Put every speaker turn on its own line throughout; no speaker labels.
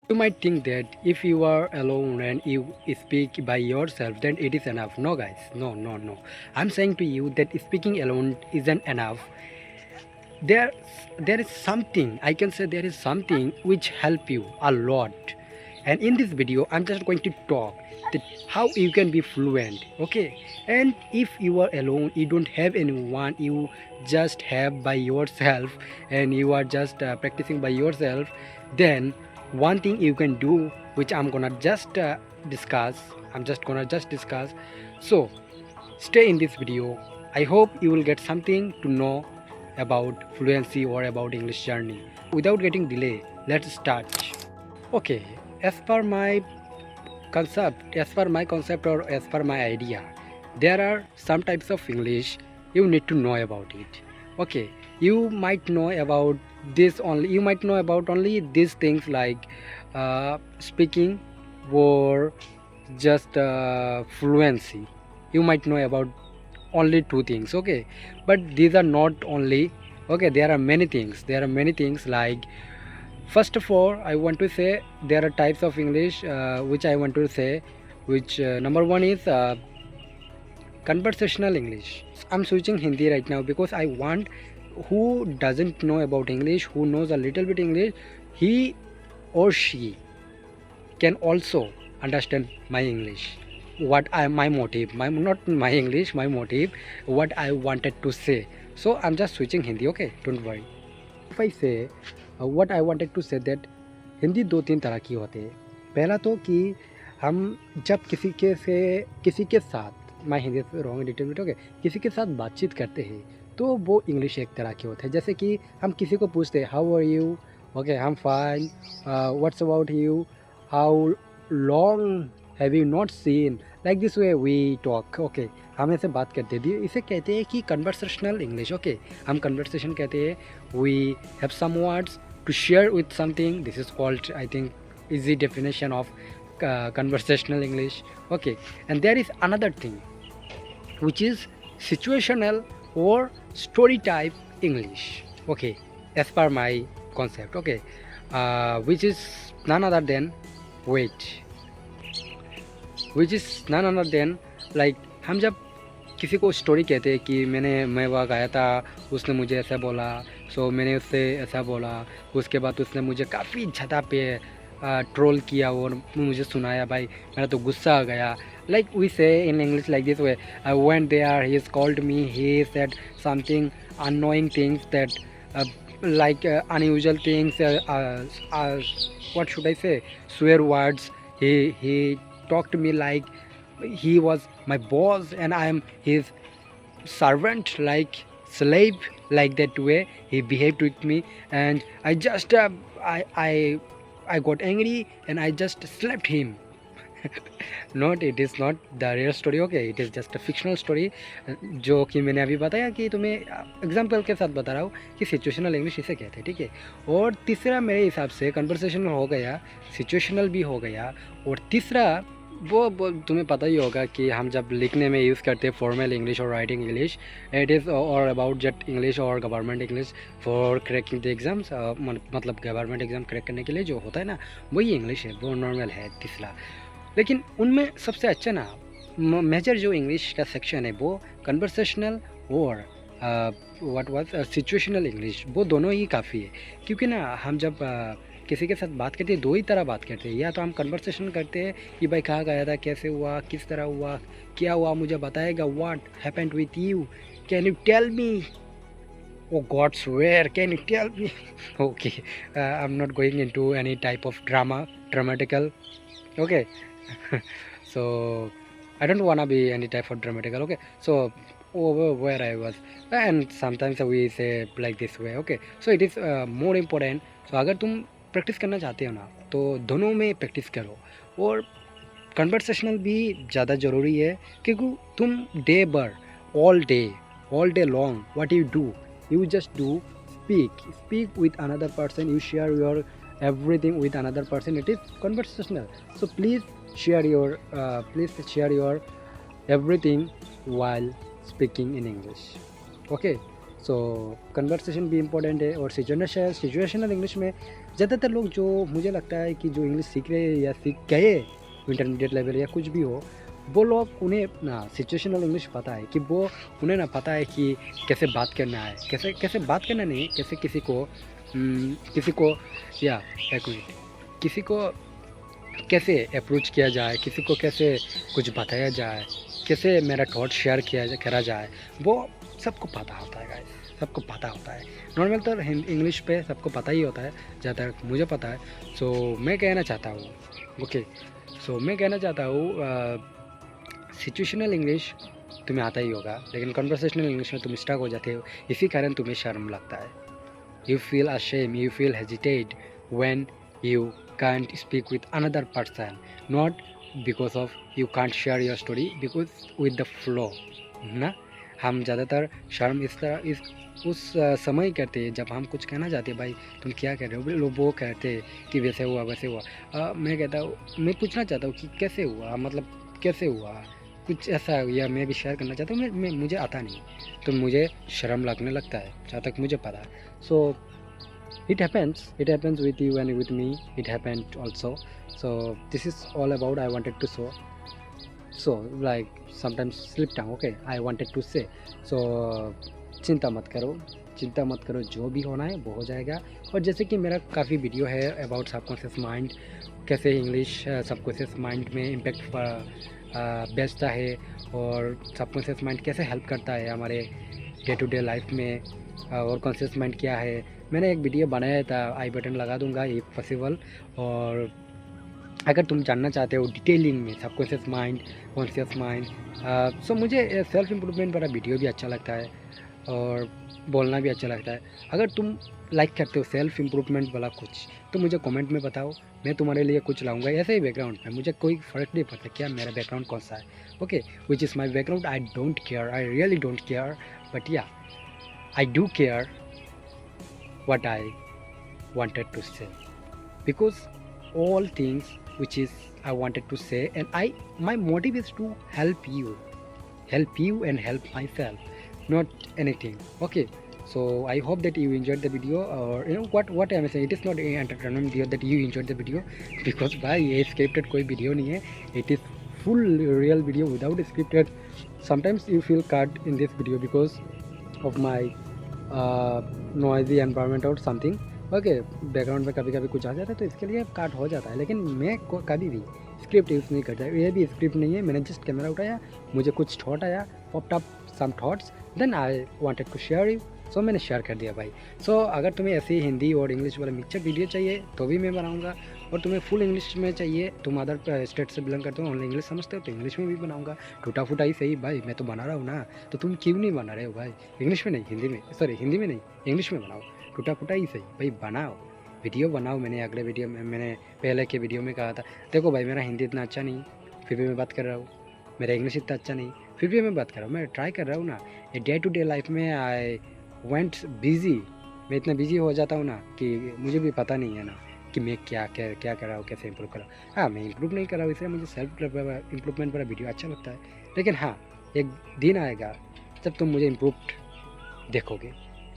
You might think that if you are alone and you speak by yourself, then it is enough. No, guys, no. I'm saying to you that speaking alone isn't enough. There, there is something, I can say there is something which help you a lot. And in this video, I'm just going to talk that how you can be fluent, okay? And if you are alone, you don't have anyone, you just have by yourself, and you are just practicing by yourself, then one thing you can do, which I'm gonna just discuss. I'm just gonna just discuss. So stay in this video. I hope you will get something to know about fluency or about English journey. Without getting delay, let's start. Okay, as per my concept or as per my idea, there are some types of English you need to know about it. Okay, you might know about this only. You might know about only these things like speaking or just fluency. You might know about only two things, okay, but these are not only, okay, there are many things. There are many things like, first of all, I want to say there are types of English which I want to say, which number one is conversational English. I'm switching Hindi right now because I want who doesn't know about English, who knows a little bit English, he or she can also understand my English. What I my motive, my not my English, my motive, what I wanted to say. So I'm just switching Hindi, okay? Don't worry. If I say what I wanted to say that Hindi दो तीन तरह की होते हैं. पहला तो कि हम जब किसी के साथ, मैं Hindi wrong little bit, okay, किसी के साथ बातचीत करते हैं तो वो इंग्लिश एक तरह की होते हैं. जैसे कि हम किसी को पूछते हैं how are you, okay, I am fine, what's about you, how long have you not seen, like this way we talk, okay. हम ऐसे बात करते हैं, इसे कहते हैं कि कन्वर्सेशनल इंग्लिश, ओके. हम कन्वर्सेशन कहते हैं, we have some words to share with something. This is called, I think, easy definition of conversational English, okay. And there is another thing which is situational or story type English, okay, as per my concept, okay, which is none other than like हम जब किसी को story कहते हैं कि मैं वहाँ गया था, उसने मुझे ऐसा बोला, सो मैंने उससे ऐसा बोला, उसके बाद उसने मुझे काफ़ी ज़्यादा पे ट्रोल किया और मुझे सुनाया, भाई मेरा तो गुस्सा आ गया. Like we say in English like this way, I went there, he is called me, he said something annoying things that like unusual things, what should I say, swear words. He talked to me like he was my boss and I am his servant, like slave, like that way he behaved with me. And I just I got angry and I just slapped him. Not, it is not the real story, okay, it is just a fictional story जो कि मैंने अभी बताया कि तुम्हें example के साथ बता रहा हूँ कि सिचुएशनल इंग्लिश इसे कहते हैं, ठीक है. और तीसरा मेरे हिसाब से कन्वर्सेशनल हो गया, सिचुएशनल भी हो गया, और तीसरा वो तुम्हें पता ही होगा कि हम जब लिखने में यूज़ करते हैं फॉर्मल इंग्लिश और राइटिंग इंग्लिश, इट इज़ और अबाउट जट इंग्लिश और government English for cracking the exams, मतलब गवर्नमेंट एग्ज़ाम क्रैक करने के लिए जो होता है ना, वही इंग्लिश है, वो नॉर्मल है तीसरा. लेकिन उनमें सबसे अच्छा ना मेजर जो इंग्लिश का सेक्शन है वो कन्वर्सेशनल और व्हाट वाज सिचुएशनल इंग्लिश, वो दोनों ही काफ़ी है. क्योंकि ना हम जब किसी के साथ बात करते हैं, दो ही तरह बात करते हैं. या तो हम कन्वर्सेशन करते हैं कि भाई कहाँ गया था, कैसे हुआ, किस तरह हुआ, क्या हुआ, मुझे बताएगा, what happened with you, can you tell me, oh God swear, can you tell me? Okay, I'm not going into any type of dramatical, okay. So I don't wanna be any type of dramatical, okay. So over where I was, and sometimes we say like this way, okay. So it is more important. So अगर तुम practice करना चाहते हो ना, तो दोनों में practice करो. और कन्वर्सेशनल भी ज़्यादा ज़रूरी है क्योंकि तुम डे भर all day long what you do, you just do speak with another person, you share your everything with another person, it is conversational. So please share your everything while speaking in English, okay. So conversation भी important है. और situational English में ज़्यादातर लोग जो मुझे लगता है कि जो इंग्लिश सीख रहे हैं या सीख गए इंटरमीडिएट लेवल या कुछ भी हो, वो लोग उन्हें ना सिचुएशनल इंग्लिश पता है कि वो उन्हें ना पता है कि कैसे बात करना है, कैसे कैसे बात करना नहीं, कैसे किसी को या एक मिनट किसी को कैसे अप्रोच किया जाए, किसी को कैसे कुछ बताया जाए, कैसे मेरा थॉट शेयर करा जाए, वो सबको पता होता है गाइस, सबको पता होता है। नॉर्मल तो इंग्लिश पे सबको पता ही होता है, जहाँ तक मुझे पता है। सो मैं कहना चाहता हूँ ओके, सो मैं कहना चाहता हूँ सिचुएशनल इंग्लिश तुम्हें आता ही होगा, लेकिन कन्वर्सेशनल इंग्लिश में तुम स्टक हो जाते हो, इसी कारण तुम्हें शर्म लगता है। You feel ashamed, you feel hesitate when you can't speak with another person, not because of you can't share your story, because with the flow ना। हम ज़्यादातर शर्म इस तरह इस उस समय करते हैं जब हम कुछ कहना चाहते हैं, भाई तुम क्या कह रहे हो, लोग वो कहते हैं कि वैसे हुआ वैसे हुआ। मैं कहता हूँ, मैं पूछना चाहता हूँ कि कैसे हुआ, मतलब कैसे हुआ, कुछ ऐसा, या मैं भी शेयर करना चाहता हूँ। मैं मुझे आता नहीं तो मुझे शर्म लगने लगता है, जहाँ तक मुझे पता है। सो it happens with you and with me, it happened also. So this is all about I wanted to show. So like sometimes slip tongue, okay, I wanted to say. So चिंता मत करो, जो भी होना है वो हो जाएगा। और जैसे कि मेरा काफ़ी वीडियो है अबाउट सबकॉन्शियस माइंड, कैसे इंग्लिश सबकॉन्शियस माइंड में इम्पेक्ट बेचता है, और सबकॉन्शियस माइंड कैसे हेल्प करता है हमारे डे टू डे लाइफ में, और कॉन्शियस माइंड क्या है। मैंने एक वीडियो बनाया था, आई बटन लगा दूंगा इफ पॉसिबल। और अगर तुम जानना चाहते हो डिटेलिंग में सबकॉन्शियस माइंड, कॉन्शियस माइंड, सो मुझे सेल्फ इम्प्रूवमेंट वाला वीडियो भी अच्छा लगता है और बोलना भी अच्छा लगता है। अगर तुम लाइक करते हो सेल्फ इम्प्रूवमेंट वाला कुछ, तो मुझे कमेंट में बताओ, मैं तुम्हारे लिए कुछ लाऊंगा ऐसे ही बैकग्राउंड में। मुझे कोई फ़र्क नहीं पड़ता क्या मेरा बैकग्राउंड कौन सा है, okay, which is my background, I don't care, I really don't care, but या I do care what I wanted to say, because all things which is I wanted to say, and my motive is to help you and help myself, not anything. Okay, so I hope that you enjoyed the video, or you know what I am saying, it is not an entertainment video that you enjoyed the video, because भाई ये scripted कोई video नहीं है, it is full real video without scripted. Sometimes you feel cut in this video because of my noisy environment और something, okay, background में कभी कभी कुछ आ जाता है तो इसके लिए काट हो जाता है। लेकिन मैं कभी भी स्क्रिप्ट यूज़ नहीं करता, ये भी स्क्रिप्ट नहीं है, मैंने जस्ट कैमरा उठाया, मुझे कुछ थॉट आया, popped up some thoughts, then I wanted to share you, so मैंने शेयर कर दिया भाई। सो अगर तुम्हें ऐसी हिंदी और इंग्लिश वाला मिक्सर वीडियो चाहिए तो भी मैं बनाऊँगा, और तुम्हें फुल इंग्लिश में चाहिए, तुम अदर स्टेट से बिलोंग करते हो, ओनली इंग्लिश समझते हो, तो इंग्लिश में भी बनाऊँगा। टूटा फूटा ही सही भाई, मैं तो बना रहा हूँ ना, तो तुम क्यों नहीं बना रहे हो भाई? इंग्लिश में नहीं, हिंदी में, सॉरी हिंदी में नहीं, इंग्लिश में बनाओ, टूटा फूटा ही सही भाई, बनाओ वीडियो बनाओ। मैंने अगले वीडियो में, मैंने पहले के वीडियो में कहा था, देखो भाई मेरा हिंदी इतना अच्छा नहीं फिर भी मैं बात कर रहा हूँ, मेरा इंग्लिश इतना अच्छा नहीं फिर भी मैं बात कर रहा हूँ, मैं ट्राई कर रहा हूँ ना। ये डे टू डे लाइफ में आई वेंट बिजी, मैं इतना बिजी हो जाता हूँ ना कि मुझे भी पता नहीं है ना कि मैं क्या कर रहा हूँ, कैसे इंप्रूव कर रहा हूँ। हाँ, मैं इंप्रूव नहीं कर रहा हूँ, इसलिए मुझे सेल्फ इम्प्रूवमेंट वाला वीडियो अच्छा लगता है। लेकिन हाँ, एक दिन आएगा जब तुम मुझे इम्प्रूव्ड देखोगे।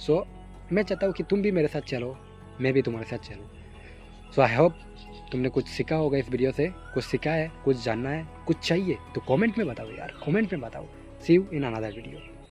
सो मैं चाहता हूँ कि तुम भी मेरे साथ चलो, मैं भी तुम्हारे साथ चलूँ। सो आई होप तुमने कुछ सीखा होगा इस वीडियो से, कुछ सीखा है, कुछ जानना है, कुछ चाहिए तो कमेंट में बताओ यार, कमेंट में बताओ। सी यू इन अनदर वीडियो।